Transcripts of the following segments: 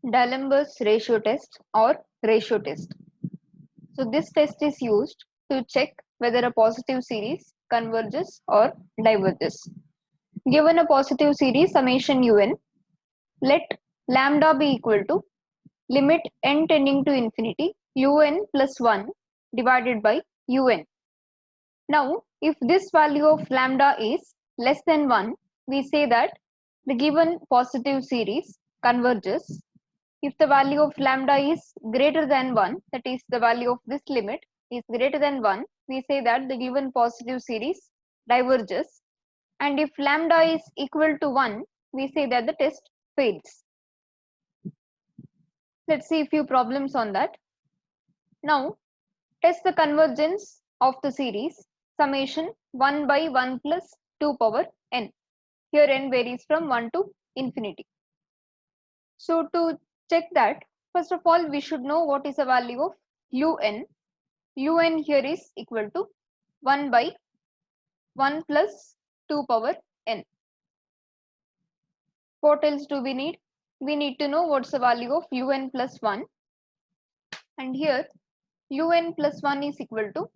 D'Alembert's ratio test or ratio test. So this test is used to check whether a positive series converges or diverges. Given a positive series summation un, let lambda be equal to limit n tending to infinity un plus 1 divided by un. Now, if this value of lambda is less than 1, we say that the given positive series converges. If the value of lambda is greater than 1, that is the value of this limit is greater than 1, we say that the given positive series diverges. And if lambda is equal to 1, we say that the test fails. Let's see a few problems on that. Now, test the convergence of the series summation 1 by 1 plus 2 power n. Here n varies from 1 to infinity. So to check that, first of all, we should know what is the value of un. Un here is equal to 1 by 1 plus 2 power n. What else do we need? We need to know what's the value of un plus 1. And here un plus 1 is equal to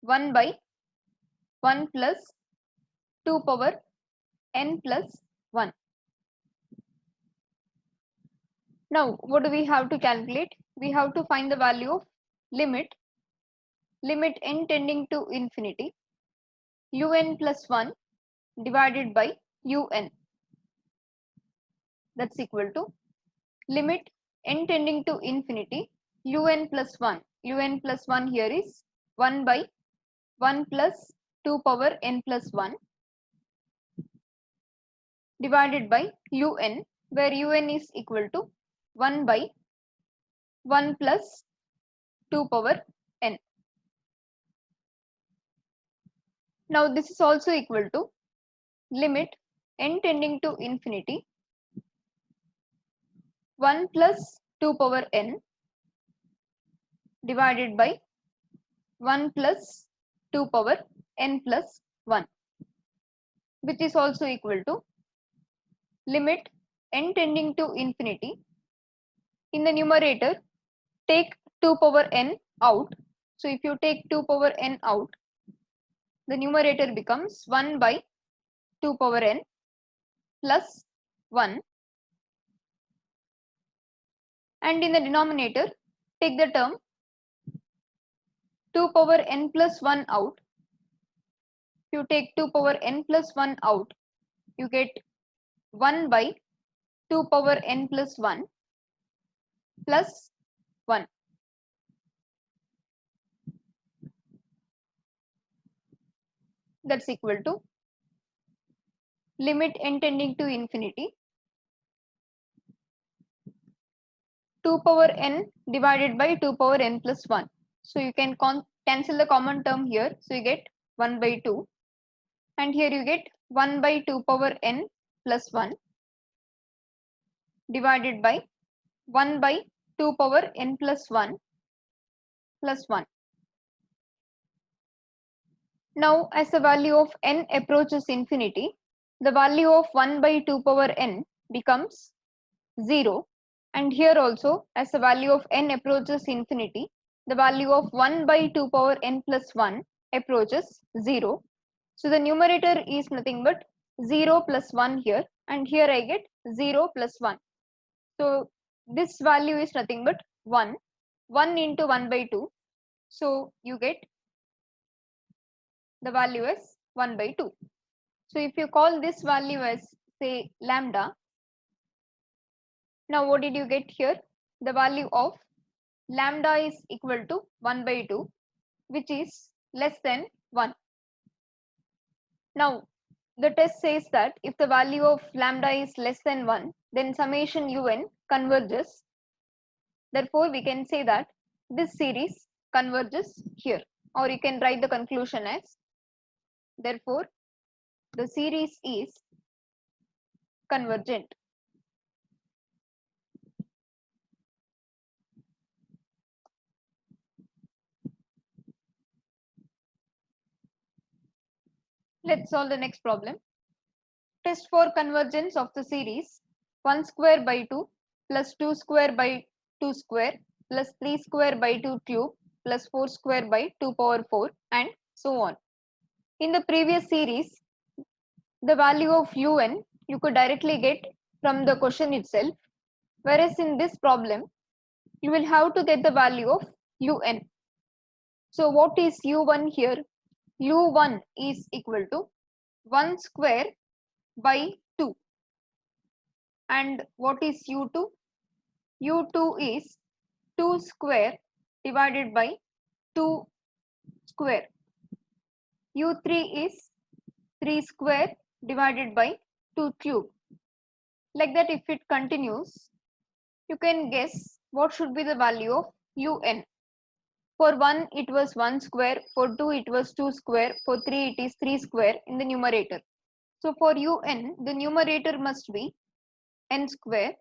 1 by 1 plus 2 power n plus 1. Now, what do we have to calculate? We have to find the value of limit n tending to infinity un plus 1 divided by un. That's equal to limit n tending to infinity un plus 1. Un plus 1 here is 1 by 1 plus 2 power n plus 1 divided by un, where un is equal to 1 by 1 plus 2 power n. Now this is also equal to limit n tending to infinity 1 plus 2 power n divided by 1 plus 2 power n plus 1, which is also equal to limit n tending to infinity. In the numerator, take 2 power n out. So if you take 2 power n out, the numerator becomes 1 by 2 power n plus 1. And in the denominator, take the term 2 power n plus 1 out. If you take 2 power n plus 1 out, you get 1 by 2 power n plus 1 plus 1. That's equal to limit n tending to infinity 2 power n divided by 2 power n plus 1. So you can cancel the common term here. So you get 1 by 2. And here you get 1 by 2 power n plus 1 divided by 1 by 2 power n plus 1 plus 1. Now, as the value of n approaches infinity, the value of 1 by 2 power n becomes 0. And here also, as the value of n approaches infinity, the value of 1 by 2 power n plus 1 approaches 0. So the numerator is nothing but 0 plus 1 here, and here I get 0 plus 1. So this value is nothing but 1. 1 into 1 by 2. So you get the value as 1 by 2. So if you call this value as, say, lambda, now what did you get here? The value of lambda is equal to 1 by 2, which is less than 1. Now the test says that if the value of lambda is less than 1, then summation un converges. Therefore, we can say that this series converges here, or you can write the conclusion as, therefore, the series is convergent. Let's solve the next problem. Test for convergence of the series 1 square by 2 plus 2 square by 2 square plus 3 square by 2 cube plus 4 square by 2 power 4 and so on. In the previous series, the value of un you could directly get from the question itself, whereas in this problem, you will have to get the value of un. So what is u1 here? u1 is equal to 1 square by 2. And what is u2? u2 is 2 square divided by 2 square. u3 is 3 square divided by 2 cube. Like that, if it continues, you can guess what should be the value of un. For 1 it was 1 square, for 2 it was 2 square, for 3 it is 3 square in the numerator. So for un, the numerator must be n square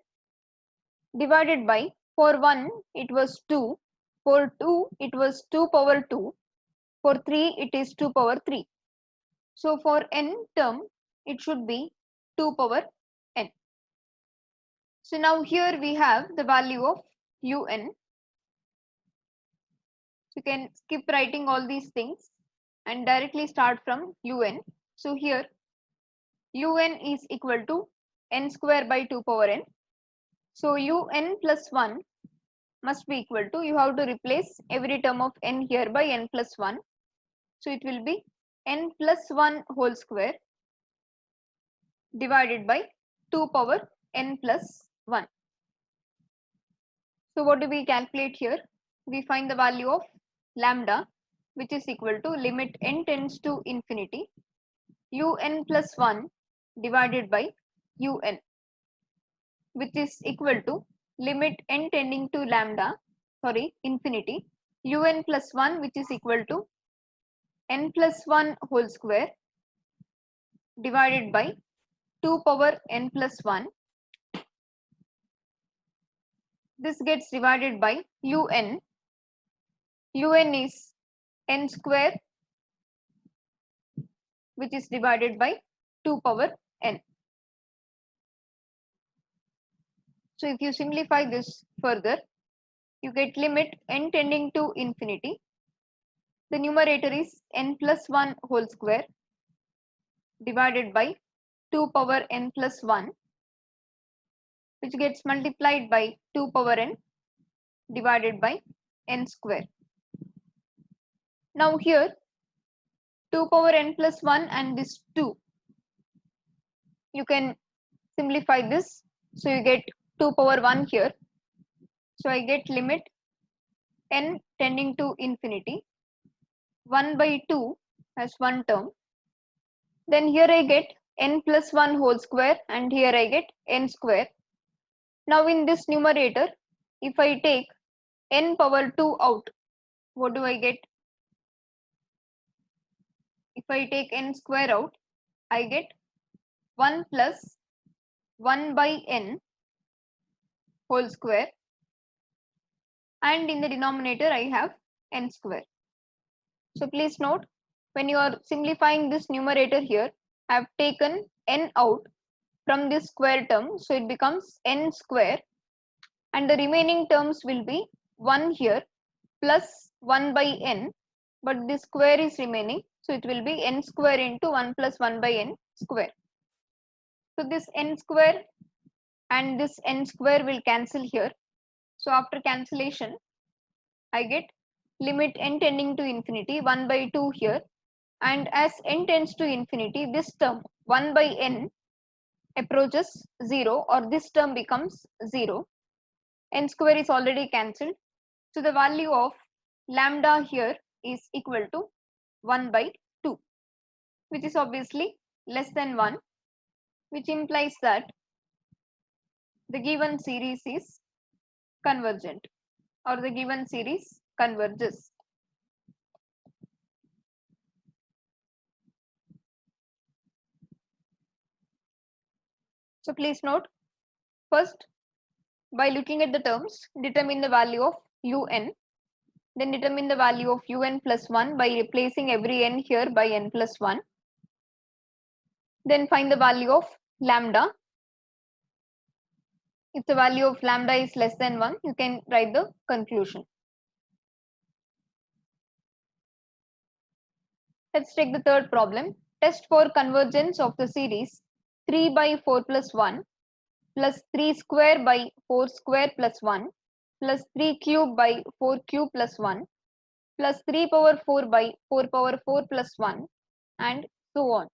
divided by, for 1 it was 2, for 2 it was 2 power 2, for 3 it is 2 power 3. So for n term it should be 2 power n. So now here we have the value of un. You can skip writing all these things and directly start from un. So here un is equal to n square by 2 power n. So un plus 1 must be equal to, you have to replace every term of n here by n plus 1. So it will be n plus 1 whole square divided by 2 power n plus 1. So what do we calculate here? We find the value of lambda, which is equal to limit n tends to infinity un plus 1 divided by un, which is equal to limit n tending to infinity un plus 1, which is equal to n plus 1 whole square divided by 2 power n plus 1. This gets divided by un. un is n square, which is divided by 2 power n. So if you simplify this further, you get limit n tending to infinity. The numerator is n plus 1 whole square divided by 2 power n plus 1, which gets multiplied by 2 power n divided by n square. Now here 2 power n plus 1 and this 2, you can simplify this. So you get 2 power 1 here. So I get limit n tending to infinity 1 by 2 as one term. Then here I get n plus 1 whole square and here I get n square. Now in this numerator, if I take n power 2 out, what do I get? If I take n square out, I get 1 plus 1 by n whole square, and in the denominator I have n square. So please note, when you are simplifying this numerator here, I have taken n out from this square term, so it becomes n square, and the remaining terms will be 1 here plus 1 by n, but this square is remaining, so it will be n square into 1 plus 1 by n square. So this n square and this n square will cancel here. So after cancellation, I get limit n tending to infinity 1 by 2 here, and as n tends to infinity, this term 1 by n approaches 0, or this term becomes 0. N square is already cancelled. So the value of lambda here is equal to 1 by 2, which is obviously less than 1, which implies that the given series is convergent, or the given series converges. So please note, first, by looking at the terms, determine the value of un, then determine the value of un plus 1 by replacing every n here by n plus 1. Then find the value of lambda. If the value of lambda is less than 1, you can write the conclusion. Let's take the third problem. Test for convergence of the series 3 by 4 plus 1 plus 3 square by 4 square plus 1 plus 3 cube by 4 cube plus 1 plus 3 power 4 by 4 power 4 plus 1 and so on.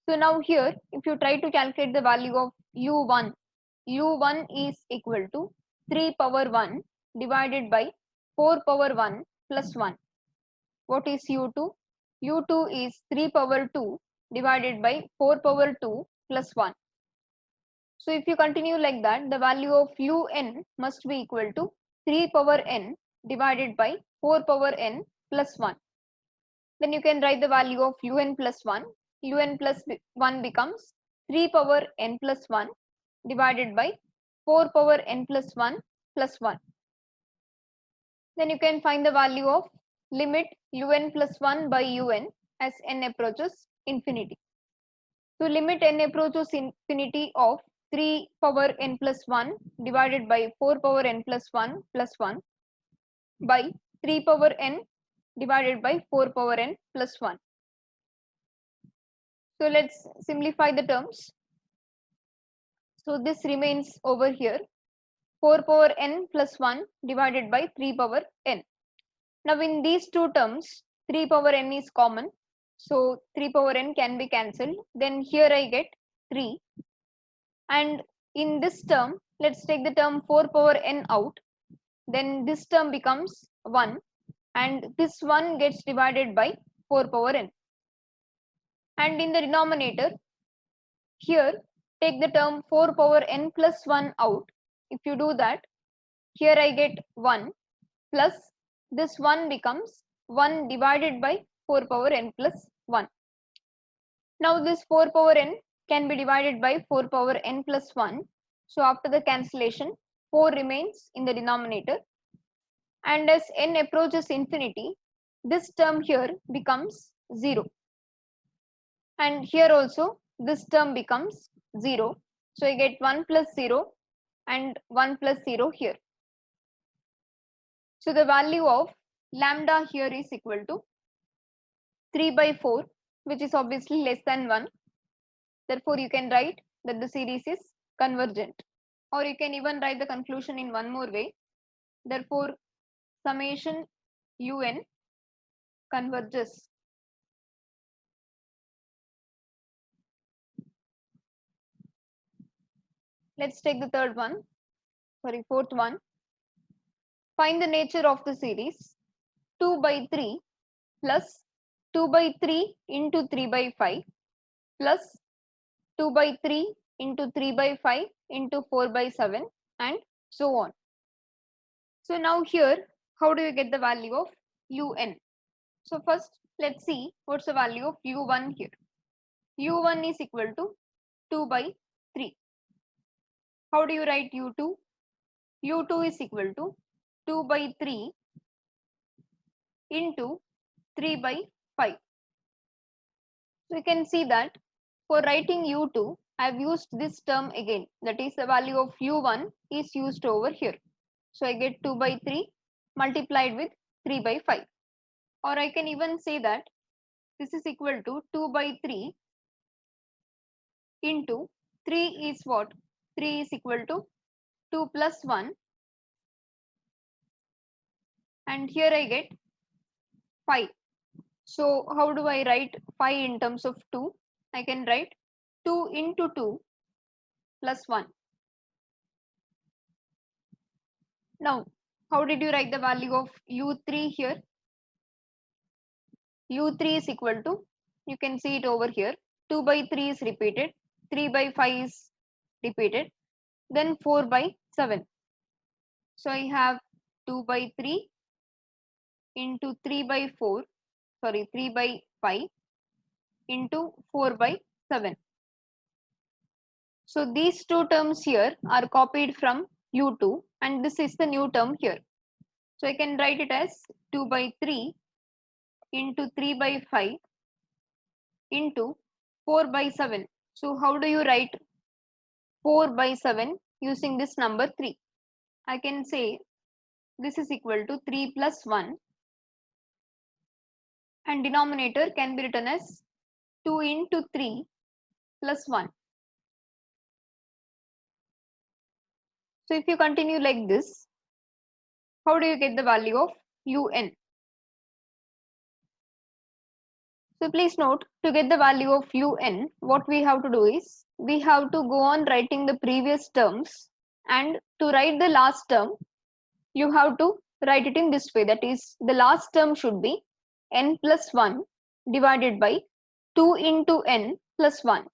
So now here, if you try to calculate the value of u1, u1 is equal to 3 power 1 divided by 4 power 1 plus 1. What is u2? u2 is 3 power 2 divided by 4 power 2 plus 1. So if you continue like that, the value of un must be equal to 3 power n divided by 4 power n plus 1. Then you can write the value of un plus 1. Un plus 1 becomes 3 power n plus 1 divided by 4 power n plus 1 plus 1. Then you can find the value of limit un plus 1 by un as n approaches infinity. To limit n approaches infinity of 3 power n plus 1 divided by 4 power n plus 1 plus 1 by 3 power n divided by 4 power n plus 1. So let's simplify the terms. So this remains over here 4 power n plus 1 divided by 3 power n. Now in these two terms 3 power n is common. So 3 power n can be cancelled. Then here I get 3. And in this term, let's take the term 4 power n out. Then this term becomes 1. And this 1 gets divided by 4 power n. And in the denominator, here take the term 4 power n plus 1 out. If you do that, here I get 1 plus this 1 becomes 1 divided by 4 power n plus 1. Now this 4 power n can be divided by 4 power n plus 1. So after the cancellation, 4 remains in the denominator. And as n approaches infinity, this term here becomes 0. And here also this term becomes 0. So I get 1 plus 0 and 1 plus 0 here. So the value of lambda here is equal to 3 by 4, which is obviously less than 1. Therefore, you can write that the series is convergent. Or you can even write the conclusion in one more way. Therefore, summation un converges. Let's take the fourth one. Find the nature of the series 2 by 3 plus 2 by 3 into 3 by 5 plus 2 by 3 into 3 by 5 into 4 by 7 and so on. So now here, how do you get the value of un? So first, let's see what's the value of u1 here. u1 is equal to 2 by 3. How do you write u2? u2 is equal to 2 by 3 into 3 by 5. So you can see that for writing u2, I have used this term again. That is the value of u1 is used over here. So I get 2 by 3 multiplied with 3 by 5. Or I can even say that this is equal to 2 by 3 into 3 is what? 3 is equal to 2 plus 1. And here I get 5. So how do I write 5 in terms of 2? I can write 2 into 2 plus 1. Now, how did you write the value of u3 here? u3 is equal to, you can see it over here, 2 by 3 is repeated, 3 by 5 is repeated, then 4 by 7. So I have 2 by 3 into 3 by 3 by 5 into 4 by 7. So these two terms here are copied from u2 and this is the new term here. So I can write it as 2 by 3 into 3 by 5 into 4 by 7. So how do you write 4 by 7 using this number 3. I can say this is equal to 3 plus 1, and denominator can be written as 2 into 3 plus 1. So if you continue like this, how do you get the value of un? So please note, to get the value of un, what we have to do is, we have to go on writing the previous terms, and to write the last term, you have to write it in this way. That is, the last term should be n plus 1 divided by 2 into n plus 1.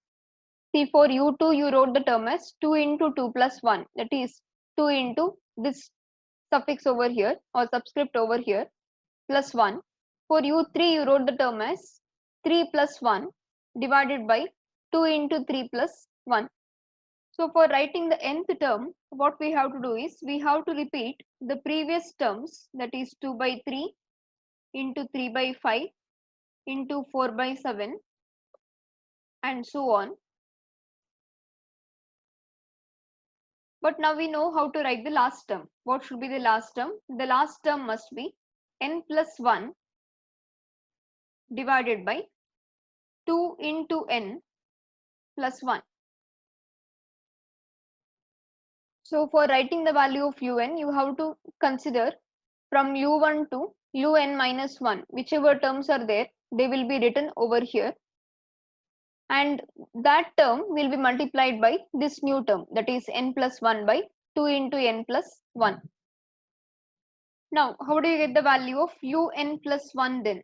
See, for u2, you wrote the term as 2 into 2 plus 1. That is 2 into this suffix over here or subscript over here plus 1. For u3, you wrote the term as 3 plus 1 divided by 2 into 3 plus 1. So for writing the nth term, what we have to do is, we have to repeat the previous terms, that is 2 by 3 into 3 by 5 into 4 by 7 and so on. But now we know how to write the last term. What should be the last term? The last term must be n plus 1 divided by 2 into n plus 1. So for writing the value of un, you have to consider from u1 to un minus 1, whichever terms are there, they will be written over here, and that term will be multiplied by this new term, that is n plus 1 by 2 into n plus 1. Now how do you get the value of un plus 1 then?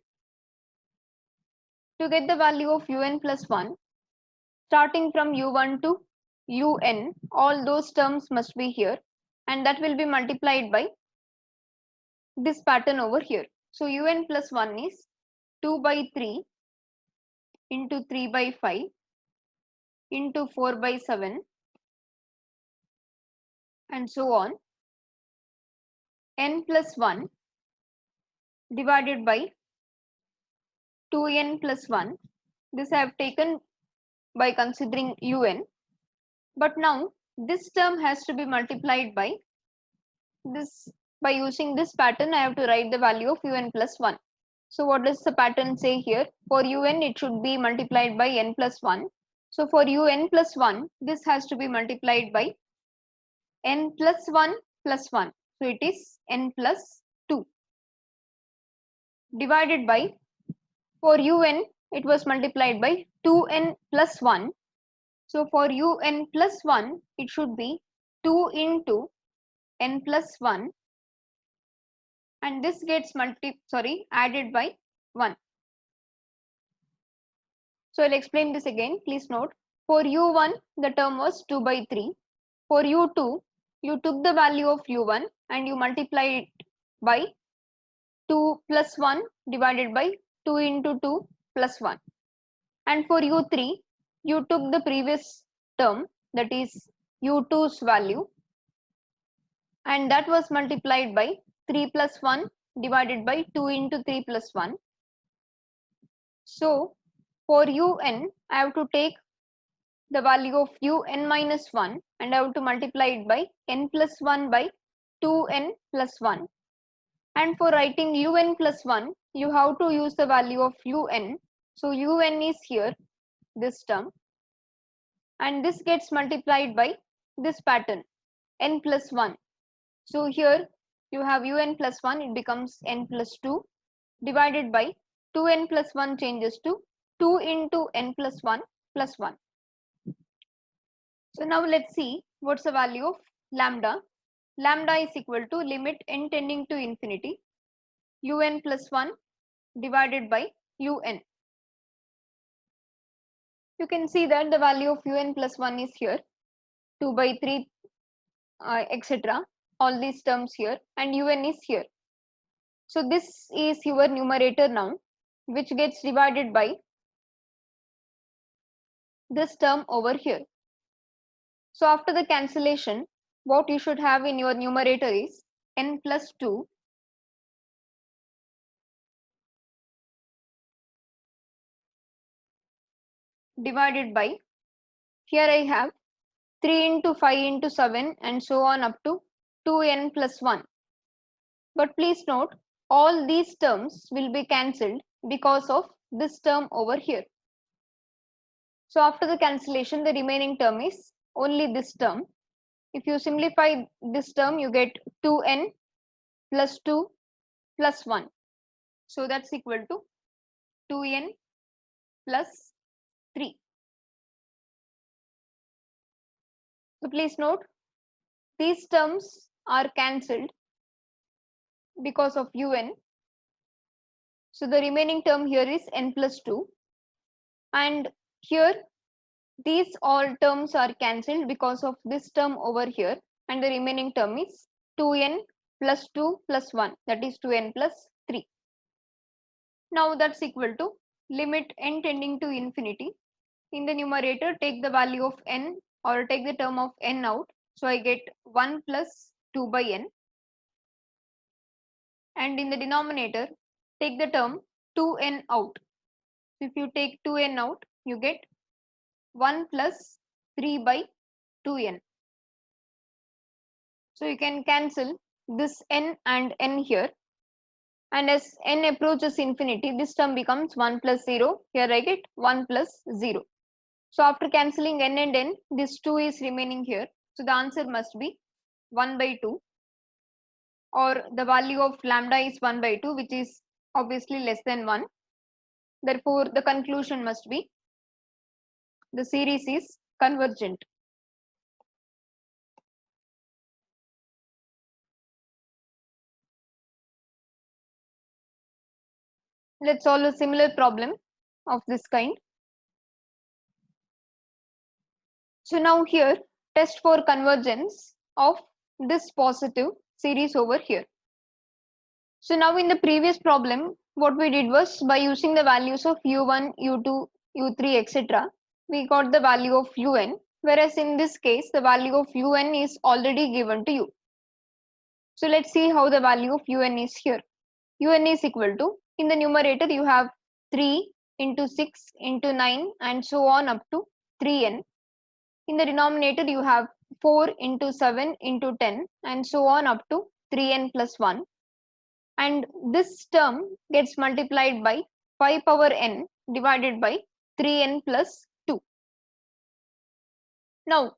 To get the value of un plus 1, starting from u1 to un, all those terms must be here, and that will be multiplied by this pattern over here. So un plus 1 is 2 by 3 into 3 by 5 into 4 by 7 and so on, n plus 1 divided by 2n plus 1. This I have taken by considering un, but now this term has to be multiplied by this. By using this pattern, I have to write the value of un plus 1. So what does the pattern say here? For un, it should be multiplied by n plus 1. So for un plus 1, this has to be multiplied by n plus 1 plus 1. So it is n plus 2 divided by, for un, it was multiplied by 2n plus 1. So for un plus 1, it should be 2 into n plus 1, and this gets added by 1. So I'll explain this again. Please note, for u1, the term was 2 by 3. For u2, you took the value of u1 and you multiplied it by 2 plus 1 divided by 2 into 2 plus 1. And for u3, you took the previous term, that is u2's value, and that was multiplied by 3 plus 1 divided by 2 into 3 plus 1. So for un, I have to take the value of un minus 1 and I have to multiply it by n plus 1 by 2n plus 1. And for writing un plus 1, you have to use the value of un. So un is here, this term, and this gets multiplied by this pattern, n plus 1. So here you have un plus 1, it becomes n plus 2 divided by 2n plus 1 changes to 2 into n plus 1 plus 1. So now let's see what's the value of lambda. Lambda is equal to limit n tending to infinity un plus 1 divided by un. You can see that the value of un plus 1 is here, 2 by 3, etc. All these terms here, and un is here. So this is your numerator now, which gets divided by this term over here. So after the cancellation, what you should have in your numerator is n plus 2 divided by, here I have 3 into 5 into 7 and so on up to 2n plus 1. But please note, all these terms will be cancelled because of this term over here. So after the cancellation, the remaining term is only this term. If you simplify this term, you get 2n plus 2 plus 1. So that's equal to 2n plus 3. So please note, these terms are cancelled because of un. So the remaining term here is n plus 2. And here these all terms are cancelled because of this term over here. And the remaining term is 2n plus 2 plus 1. That is 2n plus 3. Now that's equal to limit n tending to infinity. In the numerator, take the value of n or take the term of n out. So I get 1 plus 2 by n. And in the denominator, take the term 2n out. So if you take 2n out, you get 1 plus 3 by 2n. So you can cancel this n and n here. And as n approaches infinity, this term becomes 1 plus 0. Here I get 1 plus 0. So after cancelling n and n, this 2 is remaining here. So the answer must be 1 by 2. Or the value of lambda is 1 by 2, which is obviously less than 1. Therefore, the conclusion must be the series is convergent. Let's solve a similar problem of this kind. So now here, test for convergence of this positive series over here. So now in the previous problem, what we did was by using the values of u1, u2, u3, etc., we got the value of un, whereas in this case, the value of un is already given to you. So let's see how the value of un is here. Un is equal to, in the numerator, you have 3 into 6 into 9 and so on up to 3n. In the denominator, you have 4 into 7 into 10 and so on up to 3n plus 1. And this term gets multiplied by 5 power n divided by 3n plus 2. Now,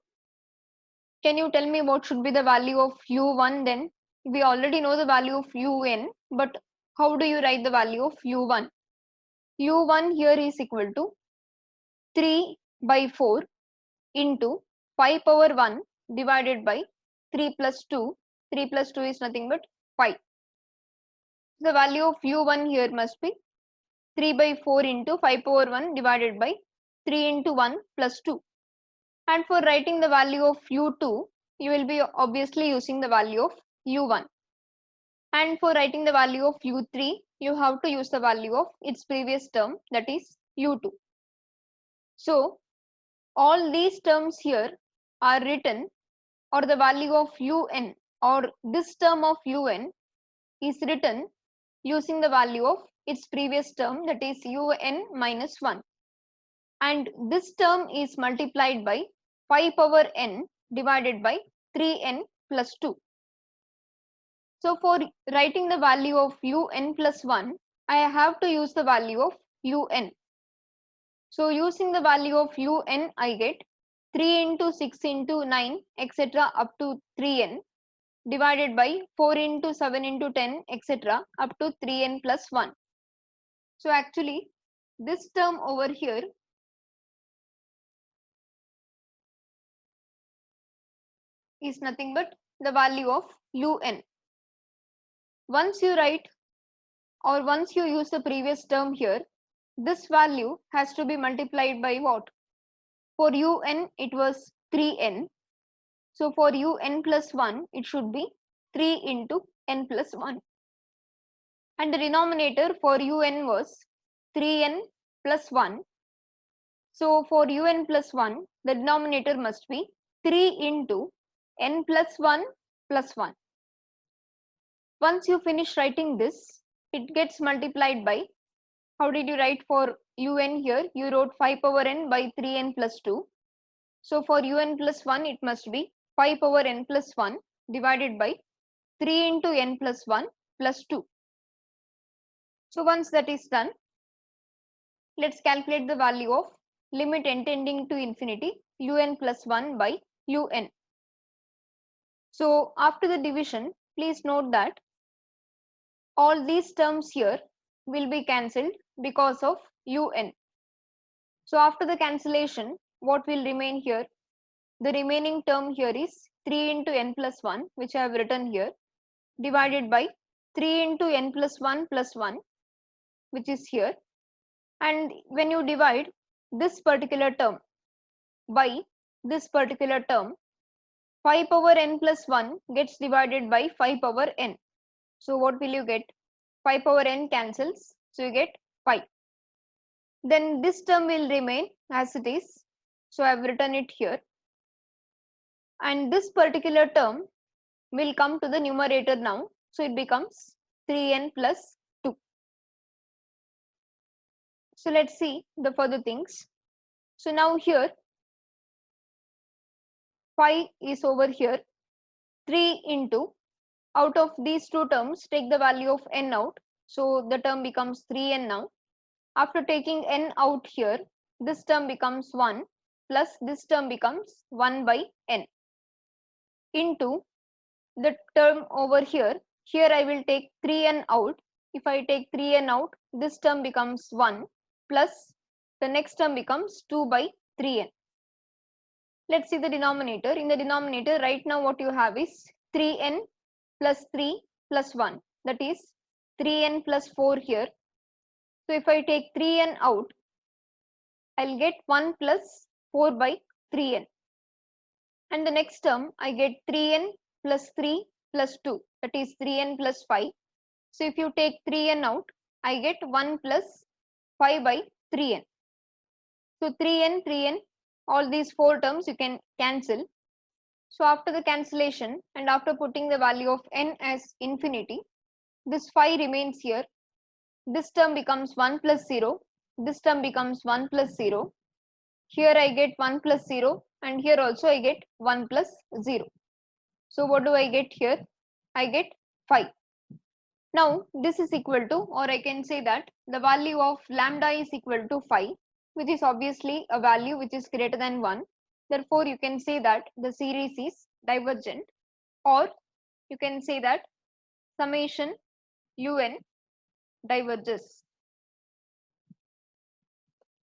can you tell me what should be the value of u1 then? We already know the value of un, but how do you write the value of u1? u1 here is equal to 3 by 4 into 5 power 1 divided by 3 plus 2. 3 plus 2 is nothing but 5. The value of u1 here must be 3 by 4 into 5 power 1 divided by 3 into 1 plus 2. And for writing the value of u2, you will be obviously using the value of u1. And for writing the value of u3, you have to use the value of its previous term, that is u2. So all these terms here are written, or the value of un or this term of un is written using the value of its previous term, that is un minus 1. And this term is multiplied by 5 power n divided by 3n plus 2. So for writing the value of un plus 1, I have to use the value of un. So using the value of un, I get 3 into 6 into 9, etc. up to 3n divided by 4 into 7 into 10, etc. up to 3n plus 1. So actually, this term over here is nothing but the value of un. Once you write or once you use the previous term here, this value has to be multiplied by what? For un, it was 3n. So for un plus 1, it should be 3 into n plus 1. And the denominator for un was 3n plus 1. So for un plus 1, the denominator must be 3 into n plus 1 plus 1. Once you finish writing this, it gets multiplied by, how did you write for un here? You wrote 5 power n by 3n plus 2. So for un plus 1, it must be 5 power n plus 1 divided by 3 into n plus 1 plus 2. So once that is done, let's calculate the value of limit n tending to infinity un plus 1 by un. So after the division, please note that all these terms here will be cancelled because of un. So after the cancellation, what will remain here? The remaining term here is 3 into n plus 1, which I have written here, divided by 3 into n plus 1 plus 1, which is here. And when you divide this particular term by this particular term, 5 power n plus 1 gets divided by 5 power n. So what will you get? 5 power n cancels, so you get 5. Then this term will remain as it is, so I have written it here. And this particular term will come to the numerator now, so it becomes 3n plus 2. So let's see the further things. So now here 5 is over here, 3 into, out of these two terms take the value of n out, so the term becomes 3n now. After taking n out here, this term becomes 1 plus this term becomes 1 by n into the term over here. Here I will take 3n out. If I take 3n out, this term becomes 1 plus the next term becomes 2 by 3n. Let's see the denominator. In the denominator right now what you have is 3n plus 3 plus 1, that is 3n plus 4 here. So if I take 3n out, I'll get 1 plus 4 by 3n. And the next term I get 3n plus 3 plus 2, that is 3n plus 5. So if you take 3n out, I get 1 plus 5 by 3n. So 3n, 3n, all these four terms you can cancel. So after the cancellation and after putting the value of n as infinity, this 5 remains here. This term becomes 1 plus 0. This term becomes 1 plus 0. Here I get 1 plus 0 and here also I get 1 plus 0. So what do I get here? I get 5. Now this is equal to, or I can say that the value of lambda is equal to 5, which is obviously a value which is greater than 1. Therefore you can say that the series is divergent, or you can say that summation un diverges.